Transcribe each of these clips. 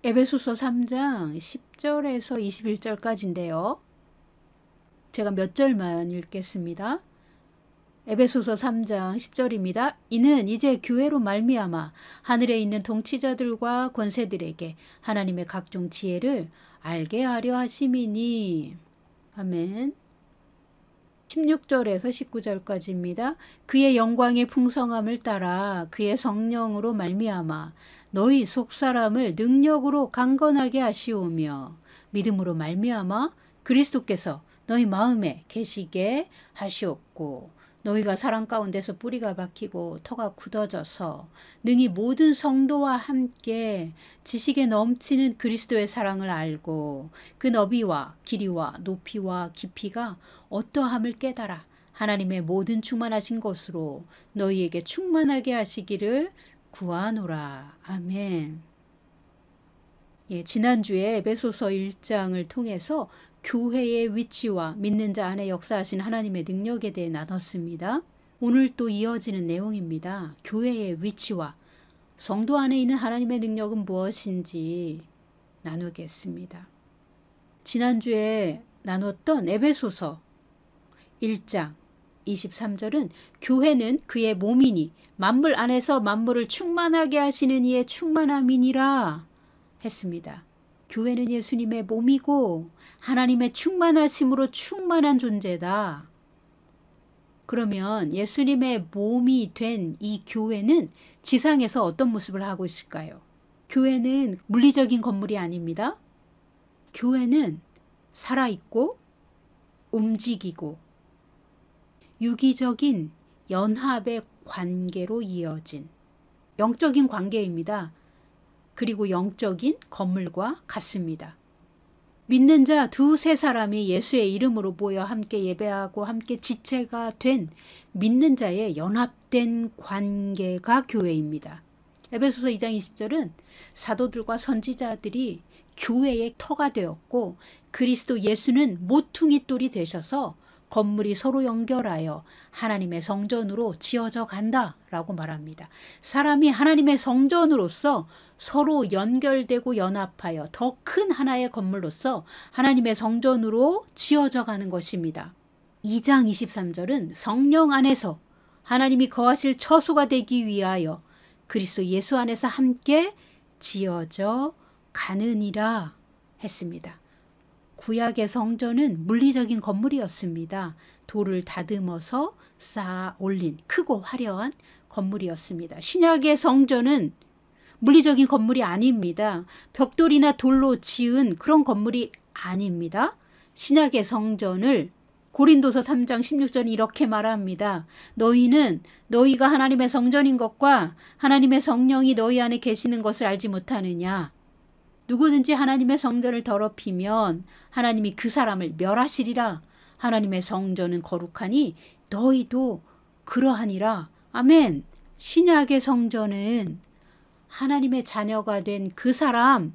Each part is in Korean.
에베소서 3장 10절에서 21절까지인데요. 제가 몇 절만 읽겠습니다. 에베소서 3장 10절입니다. 이는 이제 교회로 말미암아 하늘에 있는 통치자들과 권세들에게 하나님의 각종 지혜를 알게 하려 하심이니. 아멘. 16절에서 19절까지입니다. 그의 영광의 풍성함을 따라 그의 성령으로 말미암아 너희 속사람을 능력으로 강건하게 하시오며 믿음으로 말미암아 그리스도께서 너희 마음에 계시게 하시옵고 너희가 사랑 가운데서 뿌리가 박히고 터가 굳어져서 능히 모든 성도와 함께 지식에 넘치는 그리스도의 사랑을 알고 그 너비와 길이와 높이와 깊이가 어떠함을 깨달아 하나님의 모든 충만하신 것으로 너희에게 충만하게 하시기를 구하노라. 아멘. 지난주에 에베소서 1장을 통해서 교회의 위치와 믿는 자 안에 역사하신 하나님의 능력에 대해 나눴습니다. 오늘 또 이어지는 내용입니다. 교회의 위치와 성도 안에 있는 하나님의 능력은 무엇인지 나누겠습니다. 지난주에 나눴던 에베소서 1장 23절은 교회는 그의 몸이니 만물 안에서 만물을 충만하게 하시는 이의 충만함이니라 했습니다. 교회는 예수님의 몸이고 하나님의 충만하심으로 충만한 존재다. 그러면 예수님의 몸이 된 이 교회는 지상에서 어떤 모습을 하고 있을까요? 교회는 물리적인 건물이 아닙니다. 교회는 살아있고 움직이고 유기적인 연합의 관계로 이어진 영적인 관계입니다. 그리고 영적인 건물과 같습니다. 믿는 자 두세 사람이 예수의 이름으로 모여 함께 예배하고 함께 지체가 된 믿는 자의 연합된 관계가 교회입니다. 에베소서 2장 20절은 사도들과 선지자들이 교회의 터가 되었고 그리스도 예수는 모퉁이 돌이 되셔서 건물이 서로 연결하여 하나님의 성전으로 지어져 간다라고 말합니다. 사람이 하나님의 성전으로서 서로 연결되고 연합하여 더 큰 하나의 건물로서 하나님의 성전으로 지어져 가는 것입니다. 2장 23절은 성령 안에서 하나님이 거하실 처소가 되기 위하여 그리스도 예수 안에서 함께 지어져 가느니라 했습니다. 구약의 성전은 물리적인 건물이었습니다. 돌을 다듬어서 쌓아 올린 크고 화려한 건물이었습니다. 신약의 성전은 물리적인 건물이 아닙니다. 벽돌이나 돌로 지은 그런 건물이 아닙니다. 신약의 성전을 고린도서 3장 16절이 이렇게 말합니다. 너희는 너희가 하나님의 성전인 것과 하나님의 성령이 너희 안에 계시는 것을 알지 못하느냐. 누구든지 하나님의 성전을 더럽히면 하나님이 그 사람을 멸하시리라. 하나님의 성전은 거룩하니 너희도 그러하니라. 아멘. 신약의 성전은 하나님의 자녀가 된 그 사람,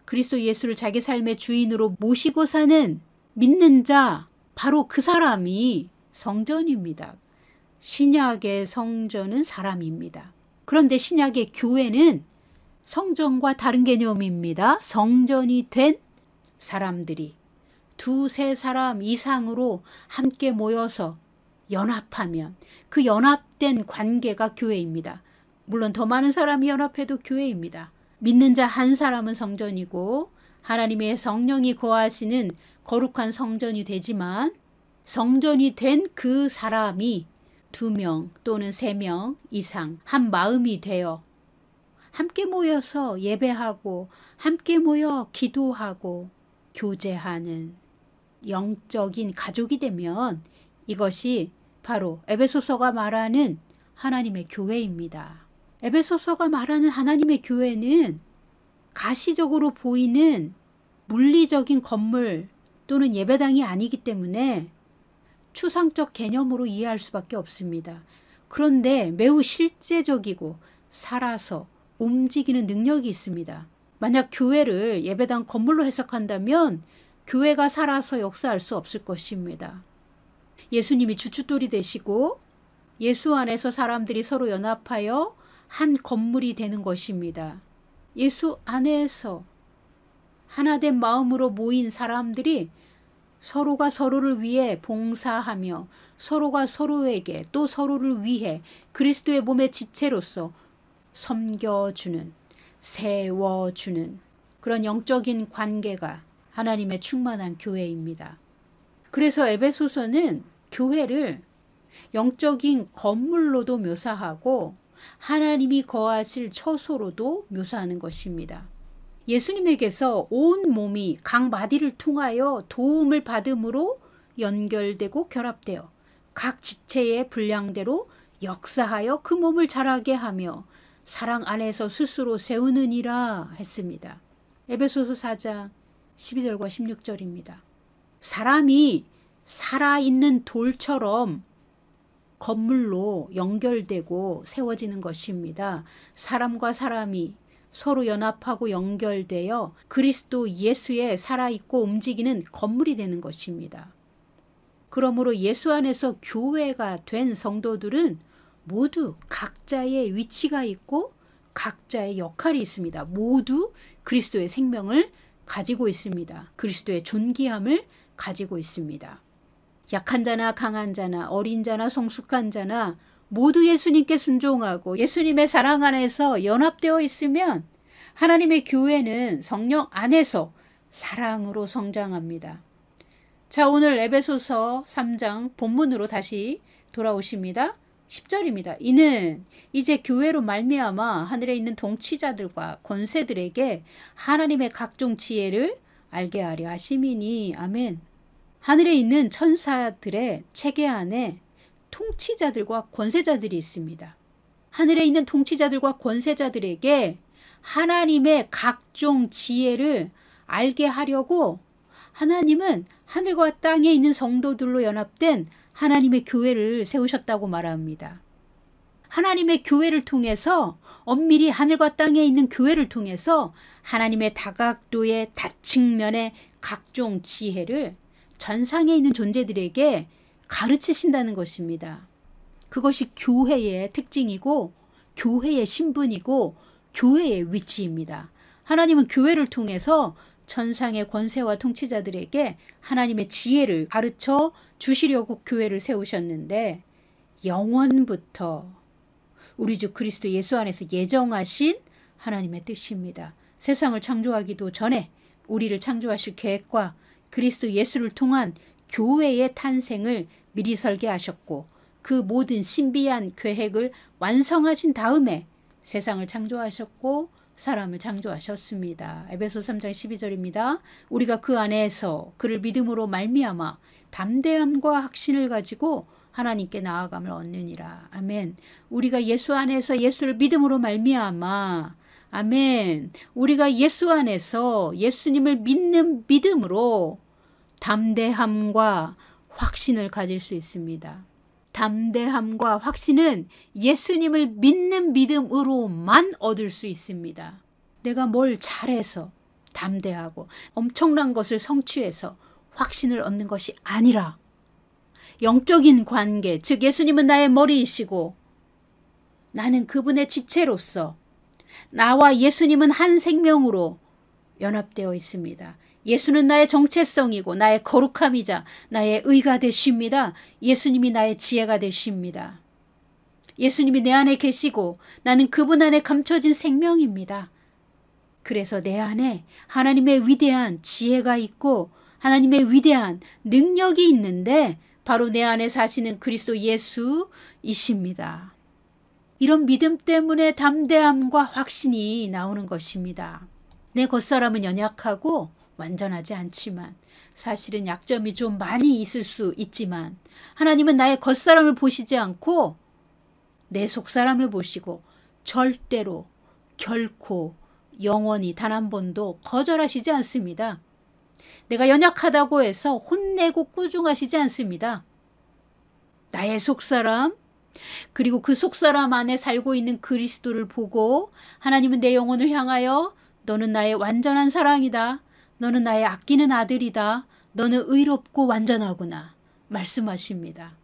그리스도 예수를 자기 삶의 주인으로 모시고 사는 믿는 자, 바로 그 사람이 성전입니다. 신약의 성전은 사람입니다. 그런데 신약의 교회는 성전과 다른 개념입니다. 성전이 된 사람들이 두세 사람 이상으로 함께 모여서 연합하면 그 연합된 관계가 교회입니다. 물론 더 많은 사람이 연합해도 교회입니다. 믿는 자 한 사람은 성전이고 하나님의 성령이 거하시는 거룩한 성전이 되지만 성전이 된 그 사람이 2명 또는 3명 이상 한 마음이 되어 함께 모여서 예배하고 함께 모여 기도하고 교제하는 영적인 가족이 되면 이것이 바로 에베소서가 말하는 하나님의 교회입니다. 에베소서가 말하는 하나님의 교회는 가시적으로 보이는 물리적인 건물 또는 예배당이 아니기 때문에 추상적 개념으로 이해할 수밖에 없습니다. 그런데 매우 실제적이고 살아서 움직이는 능력이 있습니다. 만약 교회를 예배당 건물로 해석한다면 교회가 살아서 역사할 수 없을 것입니다. 예수님이 주춧돌이 되시고 예수 안에서 사람들이 서로 연합하여 한 건물이 되는 것입니다. 예수 안에서 하나된 마음으로 모인 사람들이 서로가 서로를 위해 봉사하며 서로가 서로에게 또 서로를 위해 그리스도의 몸의 지체로서 섬겨주는, 세워주는 그런 영적인 관계가 하나님의 충만한 교회입니다. 그래서 에베소서는 교회를 영적인 건물로도 묘사하고 하나님이 거하실 처소로도 묘사하는 것입니다. 예수님에게서 온 몸이 각 마디를 통하여 도움을 받음으로 연결되고 결합되어 각 지체의 분량대로 역사하여 그 몸을 자라게 하며 사랑 안에서 스스로 세우느니라 했습니다. 에베소서 4장 12절과 16절입니다. 사람이 살아있는 돌처럼 건물로 연결되고 세워지는 것입니다. 사람과 사람이 서로 연합하고 연결되어 그리스도 예수에 살아있고 움직이는 건물이 되는 것입니다. 그러므로 예수 안에서 교회가 된 성도들은 모두 각자의 위치가 있고 각자의 역할이 있습니다. 모두 그리스도의 생명을 가지고 있습니다. 그리스도의 존귀함을 가지고 있습니다. 약한 자나 강한 자나 어린 자나 성숙한 자나 모두 예수님께 순종하고 예수님의 사랑 안에서 연합되어 있으면 하나님의 교회는 성령 안에서 사랑으로 성장합니다. 자, 오늘 에베소서 3장 본문으로 다시 돌아오십니다. 10절입니다. 이는 이제 교회로 말미암아 하늘에 있는 통치자들과 권세들에게 하나님의 각종 지혜를 알게 하려 하심이니. 아멘. 하늘에 있는 천사들의 체계 안에 통치자들과 권세자들이 있습니다. 하늘에 있는 통치자들과 권세자들에게 하나님의 각종 지혜를 알게 하려고 하나님은 하늘과 땅에 있는 성도들로 연합된 하나님의 교회를 세우셨다고 말합니다. 하나님의 교회를 통해서 엄밀히 하늘과 땅에 있는 교회를 통해서 하나님의 다각도의 다측면의 각종 지혜를 전상에 있는 존재들에게 가르치신다는 것입니다. 그것이 교회의 특징이고 교회의 신분이고 교회의 위치입니다. 하나님은 교회를 통해서 천상의 권세와 통치자들에게 하나님의 지혜를 가르쳐 주시려고 교회를 세우셨는데 영원부터 우리 주 그리스도 예수 안에서 예정하신 하나님의 뜻입니다. 세상을 창조하기도 전에 우리를 창조하실 계획과 그리스도 예수를 통한 교회의 탄생을 미리 설계하셨고 그 모든 신비한 계획을 완성하신 다음에 세상을 창조하셨고 사람을 창조하셨습니다. 에베소 3장 12절입니다. 우리가 그 안에서 그를 믿음으로 말미암아 담대함과 확신을 가지고 하나님께 나아감을 얻느니라. 아멘. 우리가 예수 안에서 예수를 믿음으로 말미암아 아멘. 우리가 예수 안에서 예수님을 믿는 믿음으로 담대함과 확신을 가질 수 있습니다. 담대함과 확신은 예수님을 믿는 믿음으로만 얻을 수 있습니다. 내가 뭘 잘해서 담대하고 엄청난 것을 성취해서 확신을 얻는 것이 아니라 영적인 관계, 즉 예수님은 나의 머리이시고 나는 그분의 지체로서 나와 예수님은 한 생명으로 연합되어 있습니다. 예수는 나의 정체성이고 나의 거룩함이자 나의 의가 되십니다. 예수님이 나의 지혜가 되십니다. 예수님이 내 안에 계시고 나는 그분 안에 감춰진 생명입니다. 그래서 내 안에 하나님의 위대한 지혜가 있고 하나님의 위대한 능력이 있는데 바로 내 안에 사시는 그리스도 예수이십니다. 이런 믿음 때문에 담대함과 확신이 나오는 것입니다. 내 겉사람은 연약하고 완전하지 않지만 사실은 약점이 좀 많이 있을 수 있지만 하나님은 나의 겉사람을 보시지 않고 내 속사람을 보시고 절대로 결코 영원히 단 한 번도 거절하시지 않습니다. 내가 연약하다고 해서 혼내고 꾸중하시지 않습니다. 나의 속사람 그리고 그 속사람 안에 살고 있는 그리스도를 보고 하나님은 내 영혼을 향하여 너는 나의 완전한 사랑이다. 너는 나의 아끼는 아들이다. 너는 의롭고 완전하구나 말씀하십니다.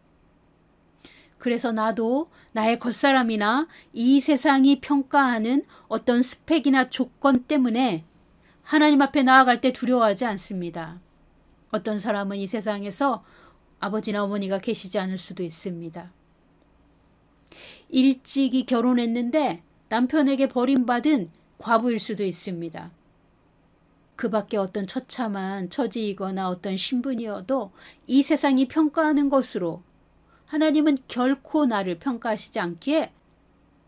그래서 나도 나의 겉사람이나 이 세상이 평가하는 어떤 스펙이나 조건 때문에 하나님 앞에 나아갈 때 두려워하지 않습니다. 어떤 사람은 이 세상에서 아버지나 어머니가 계시지 않을 수도 있습니다. 일찍이 결혼했는데 남편에게 버림받은 과부일 수도 있습니다. 그 밖에 어떤 처참한 처지이거나 어떤 신분이어도 이 세상이 평가하는 것으로 하나님은 결코 나를 평가하시지 않기에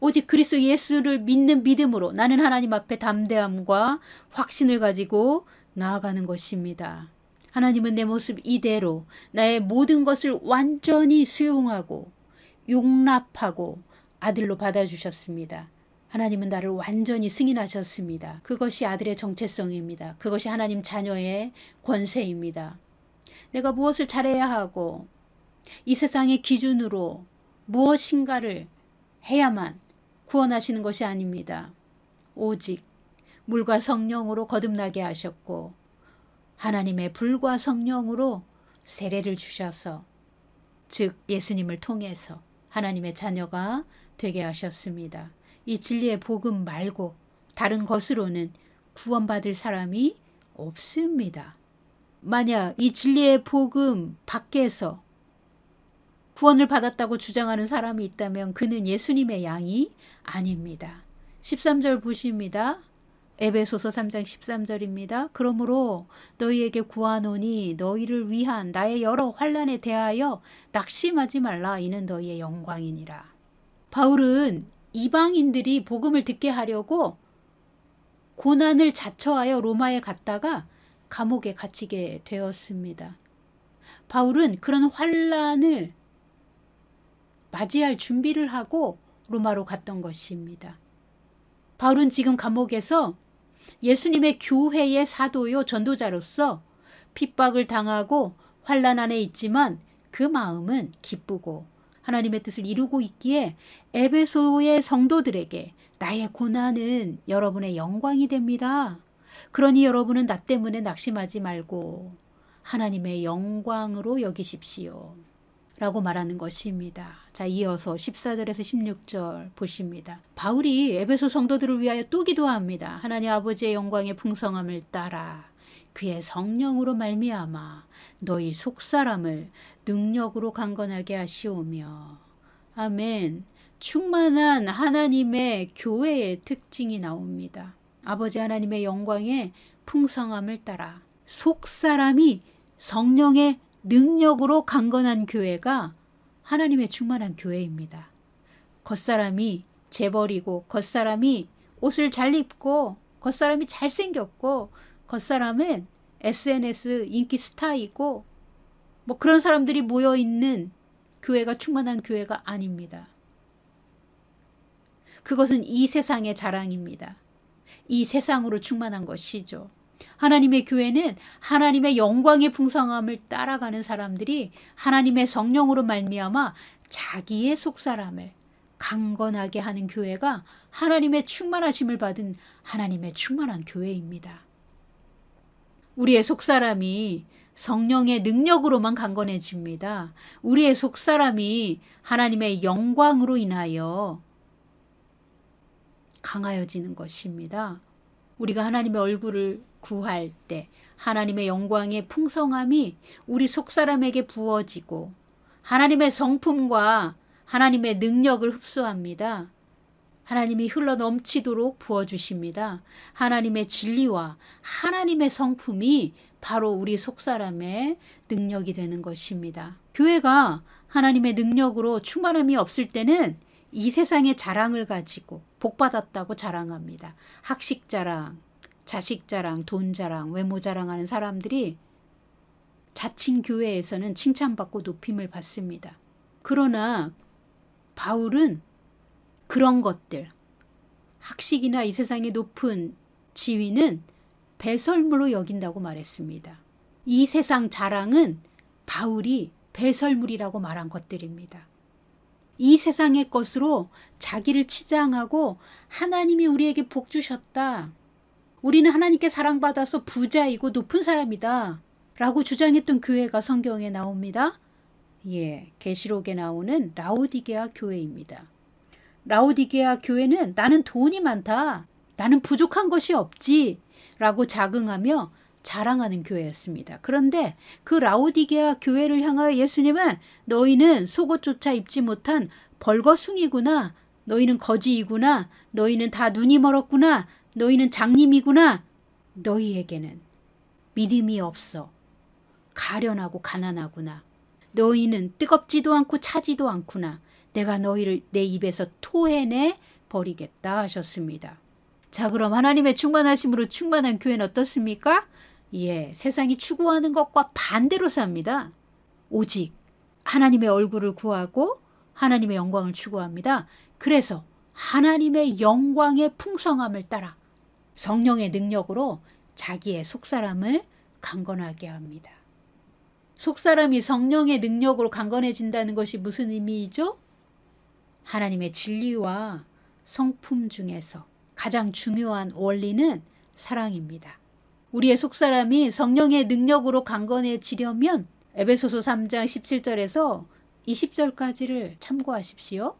오직 그리스도 예수를 믿는 믿음으로 나는 하나님 앞에 담대함과 확신을 가지고 나아가는 것입니다. 하나님은 내 모습 이대로 나의 모든 것을 완전히 수용하고 용납하고 아들로 받아주셨습니다. 하나님은 나를 완전히 승인하셨습니다. 그것이 아들의 정체성입니다. 그것이 하나님 자녀의 권세입니다. 내가 무엇을 잘해야 하고 이 세상의 기준으로 무엇인가를 해야만 구원하시는 것이 아닙니다. 오직 물과 성령으로 거듭나게 하셨고 하나님의 불과 성령으로 세례를 주셔서 즉 예수님을 통해서 하나님의 자녀가 되게 하셨습니다. 이 진리의 복음 말고 다른 것으로는 구원받을 사람이 없습니다. 만약 이 진리의 복음 밖에서 구원을 받았다고 주장하는 사람이 있다면 그는 예수님의 양이 아닙니다. 13절 보십니다. 에베소서 3장 13절입니다. 그러므로 너희에게 구하노니 너희를 위한 나의 여러 환난에 대하여 낙심하지 말라. 이는 너희의 영광이니라. 바울은 이방인들이 복음을 듣게 하려고 고난을 자처하여 로마에 갔다가 감옥에 갇히게 되었습니다. 바울은 그런 환난을 맞이할 준비를 하고 로마로 갔던 것입니다. 바울은 지금 감옥에서 예수님의 교회의 사도요 전도자로서 핍박을 당하고 환난 안에 있지만 그 마음은 기쁘고 하나님의 뜻을 이루고 있기에 에베소의 성도들에게 나의 고난은 여러분의 영광이 됩니다. 그러니 여러분은 나 때문에 낙심하지 말고 하나님의 영광으로 여기십시오. 라고 말하는 것입니다. 자, 이어서 14절에서 16절 보십니다. 바울이 에베소 성도들을 위하여 또 기도합니다. 하나님 아버지의 영광의 풍성함을 따라 그의 성령으로 말미암아 너희 속사람을 능력으로 강건하게 하시오며. 아멘. 충만한 하나님의 교회의 특징이 나옵니다. 아버지 하나님의 영광의 풍성함을 따라 속사람이 성령의 능력으로 강건한 교회가 하나님의 충만한 교회입니다. 겉사람이 재벌이고 겉사람이 옷을 잘 입고 겉사람이 잘생겼고 겉사람은 SNS 인기 스타이고 뭐 그런 사람들이 모여있는 교회가 충만한 교회가 아닙니다. 그것은 이 세상의 자랑입니다. 이 세상으로 충만한 것이죠. 하나님의 교회는 하나님의 영광의 풍성함을 따라가는 사람들이 하나님의 성령으로 말미암아 자기의 속사람을 강건하게 하는 교회가 하나님의 충만하심을 받은 하나님의 충만한 교회입니다. 우리의 속사람이 성령의 능력으로만 강건해집니다. 우리의 속사람이 하나님의 영광으로 인하여 강하여지는 것입니다. 우리가 하나님의 얼굴을 구할 때 하나님의 영광의 풍성함이 우리 속사람에게 부어지고 하나님의 성품과 하나님의 능력을 흡수합니다. 하나님이 흘러넘치도록 부어주십니다. 하나님의 진리와 하나님의 성품이 바로 우리 속사람의 능력이 되는 것입니다. 교회가 하나님의 능력으로 충만함이 없을 때는 이 세상의 자랑을 가지고 복받았다고 자랑합니다. 학식 자랑, 자식 자랑, 돈 자랑, 외모 자랑하는 사람들이 자칭 교회에서는 칭찬받고 높임을 받습니다. 그러나 바울은 그런 것들, 학식이나 이 세상의 높은 지위는 배설물로 여긴다고 말했습니다. 이 세상 자랑은 바울이 배설물이라고 말한 것들입니다. 이 세상의 것으로 자기를 치장하고 하나님이 우리에게 복 주셨다. 우리는 하나님께 사랑받아서 부자이고 높은 사람이다. 라고 주장했던 교회가 성경에 나옵니다. 예, 계시록에 나오는 라오디게아 교회입니다. 라오디게아 교회는 나는 돈이 많다. 나는 부족한 것이 없지. 라고 자긍하며 자랑하는 교회였습니다. 그런데 그 라오디게아 교회를 향하여 예수님은 너희는 속옷조차 입지 못한 벌거숭이구나. 너희는 거지이구나. 너희는 다 눈이 멀었구나. 너희는 장님이구나. 너희에게는 믿음이 없어. 가련하고 가난하구나. 너희는 뜨겁지도 않고 차지도 않구나. 내가 너희를 내 입에서 토해내 버리겠다 하셨습니다. 자, 그럼 하나님의 충만하심으로 충만한 교회는 어떻습니까? 예, 세상이 추구하는 것과 반대로 삽니다. 오직 하나님의 얼굴을 구하고 하나님의 영광을 추구합니다. 그래서 하나님의 영광의 풍성함을 따라 성령의 능력으로 자기의 속사람을 강건하게 합니다. 속사람이 성령의 능력으로 강건해진다는 것이 무슨 의미이죠? 하나님의 진리와 성품 중에서 가장 중요한 원리는 사랑입니다. 우리의 속사람이 성령의 능력으로 강건해지려면 에베소서 3장 17절에서 20절까지를 참고하십시오.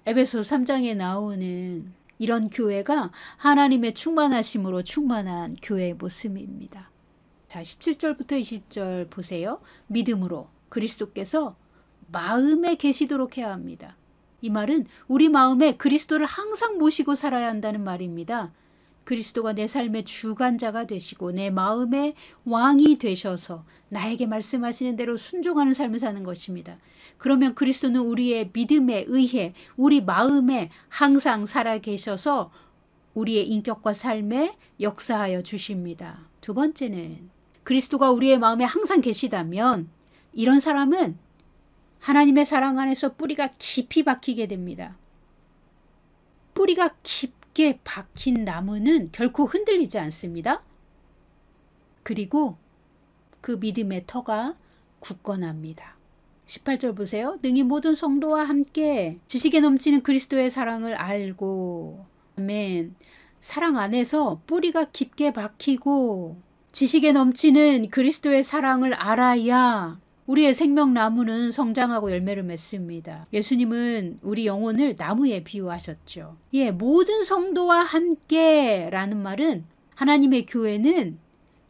에베소서 3장에 나오는 이런 교회가 하나님의 충만하심으로 충만한 교회의 모습입니다. 자, 17절부터 20절 보세요. 믿음으로 그리스도께서 마음에 계시도록 해야 합니다. 이 말은 우리 마음에 그리스도를 항상 모시고 살아야 한다는 말입니다. 그리스도가 내 삶의 주관자가 되시고 내 마음의 왕이 되셔서 나에게 말씀하시는 대로 순종하는 삶을 사는 것입니다. 그러면 그리스도는 우리의 믿음에 의해 우리 마음에 항상 살아계셔서 우리의 인격과 삶에 역사하여 주십니다. 두 번째는 그리스도가 우리의 마음에 항상 계시다면 이런 사람은 하나님의 사랑 안에서 뿌리가 깊이 박히게 됩니다. 뿌리가 깊게 박힌 나무는 결코 흔들리지 않습니다. 그리고 그 믿음의 터가 굳건합니다. 18절 보세요. 능히 모든 성도와 함께 지식에 넘치는 그리스도의 사랑을 알고, 아멘. 사랑 안에서 뿌리가 깊게 박히고 지식에 넘치는 그리스도의 사랑을 알아야 우리의 생명나무는 성장하고 열매를 맺습니다. 예수님은 우리 영혼을 나무에 비유하셨죠. 예, 모든 성도와 함께 라는 말은 하나님의 교회는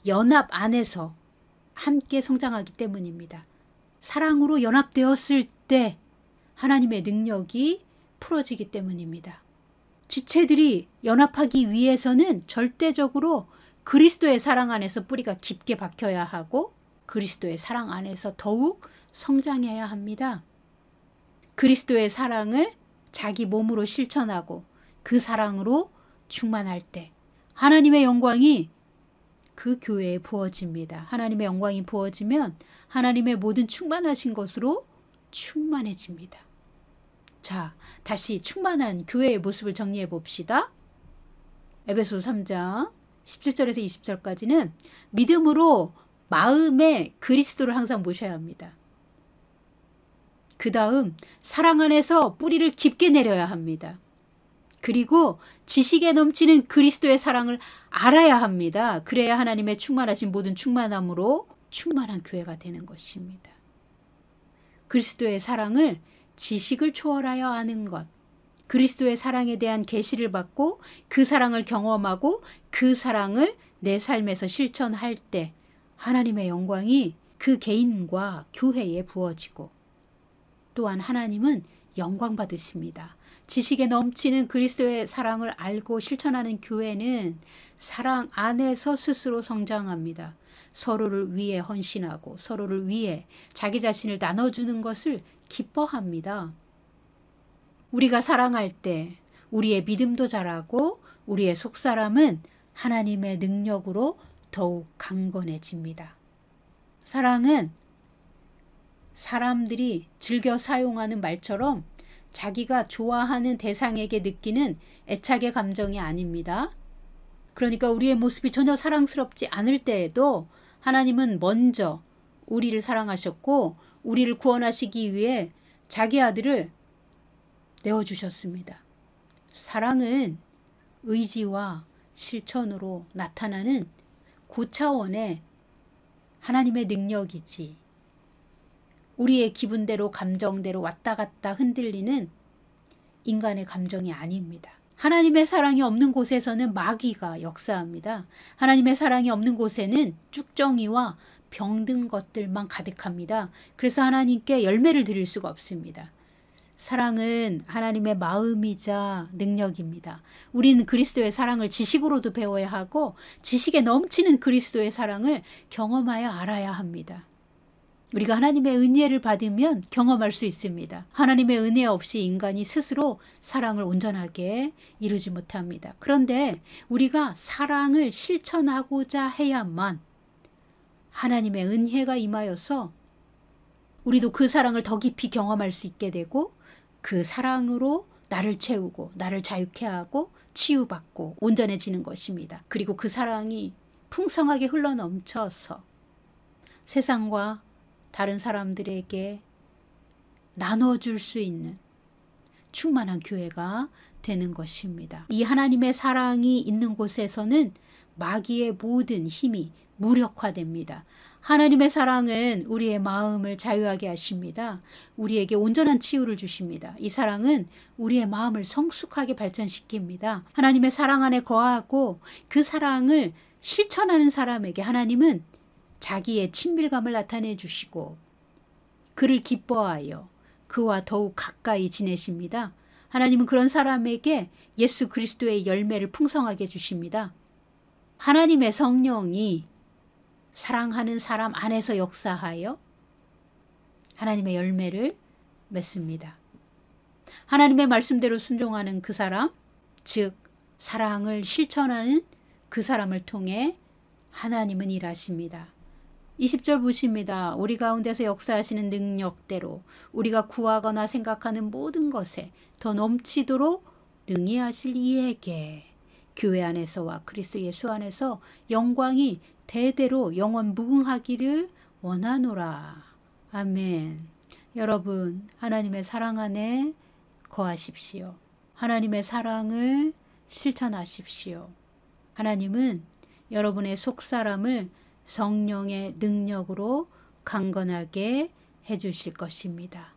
연합 안에서 함께 성장하기 때문입니다. 사랑으로 연합되었을 때 하나님의 능력이 풀어지기 때문입니다. 지체들이 연합하기 위해서는 절대적으로 그리스도의 사랑 안에서 뿌리가 깊게 박혀야 하고 그리스도의 사랑 안에서 더욱 성장해야 합니다. 그리스도의 사랑을 자기 몸으로 실천하고 그 사랑으로 충만할 때 하나님의 영광이 그 교회에 부어집니다. 하나님의 영광이 부어지면 하나님의 모든 충만하신 것으로 충만해집니다. 자, 다시 충만한 교회의 모습을 정리해 봅시다. 에베소서 3장 17절에서 20절까지는 믿음으로 마음에 그리스도를 항상 모셔야 합니다. 그 다음 사랑 안에서 뿌리를 깊게 내려야 합니다. 그리고 지식에 넘치는 그리스도의 사랑을 알아야 합니다. 그래야 하나님의 충만하신 모든 충만함으로 충만한 교회가 되는 것입니다. 그리스도의 사랑을 지식을 초월하여 아는 것, 그리스도의 사랑에 대한 계시를 받고 그 사랑을 경험하고 그 사랑을 내 삶에서 실천할 때 하나님의 영광이 그 개인과 교회에 부어지고 또한 하나님은 영광 받으십니다. 지식에 넘치는 그리스도의 사랑을 알고 실천하는 교회는 사랑 안에서 스스로 성장합니다. 서로를 위해 헌신하고 서로를 위해 자기 자신을 나눠주는 것을 기뻐합니다. 우리가 사랑할 때 우리의 믿음도 자라고 우리의 속사람은 하나님의 능력으로 더욱 강건해집니다. 사랑은 사람들이 즐겨 사용하는 말처럼 자기가 좋아하는 대상에게 느끼는 애착의 감정이 아닙니다. 그러니까 우리의 모습이 전혀 사랑스럽지 않을 때에도 하나님은 먼저 우리를 사랑하셨고 우리를 구원하시기 위해 자기 아들을 내어주셨습니다. 사랑은 의지와 실천으로 나타나는 고차원의 하나님의 능력이지 우리의 기분대로 감정대로 왔다 갔다 흔들리는 인간의 감정이 아닙니다. 하나님의 사랑이 없는 곳에서는 마귀가 역사합니다. 하나님의 사랑이 없는 곳에는 쭉정이와 병든 것들만 가득합니다. 그래서 하나님께 열매를 드릴 수가 없습니다. 사랑은 하나님의 마음이자 능력입니다. 우리는 그리스도의 사랑을 지식으로도 배워야 하고 지식에 넘치는 그리스도의 사랑을 경험하여 알아야 합니다. 우리가 하나님의 은혜를 받으면 경험할 수 있습니다. 하나님의 은혜 없이 인간이 스스로 사랑을 온전하게 이루지 못합니다. 그런데 우리가 사랑을 실천하고자 해야만 하나님의 은혜가 임하여서 우리도 그 사랑을 더 깊이 경험할 수 있게 되고 그 사랑으로 나를 채우고 나를 자유케 하고 치유받고 온전해지는 것입니다. 그리고 그 사랑이 풍성하게 흘러넘쳐서 세상과 다른 사람들에게 나눠줄 수 있는 충만한 교회가 되는 것입니다. 이 하나님의 사랑이 있는 곳에서는 마귀의 모든 힘이 무력화됩니다. 하나님의 사랑은 우리의 마음을 자유하게 하십니다. 우리에게 온전한 치유를 주십니다. 이 사랑은 우리의 마음을 성숙하게 발전시킵니다. 하나님의 사랑 안에 거하고 그 사랑을 실천하는 사람에게 하나님은 자기의 친밀감을 나타내 주시고 그를 기뻐하여 그와 더욱 가까이 지내십니다. 하나님은 그런 사람에게 예수 그리스도의 열매를 풍성하게 주십니다. 하나님의 성령이 사랑하는 사람 안에서 역사하여 하나님의 열매를 맺습니다. 하나님의 말씀대로 순종하는 그 사람, 즉 사랑을 실천하는 그 사람을 통해 하나님은 일하십니다. 20절 보십니다. 우리 가운데서 역사하시는 능력대로 우리가 구하거나 생각하는 모든 것에 더 넘치도록 능히 하실 이에게 교회 안에서와 그리스도 예수 안에서 영광이 대대로 영원 무궁하기를 원하노라. 아멘. 여러분, 하나님의 사랑 안에 거하십시오. 하나님의 사랑을 실천하십시오. 하나님은 여러분의 속사람을 성령의 능력으로 강건하게 해주실 것입니다.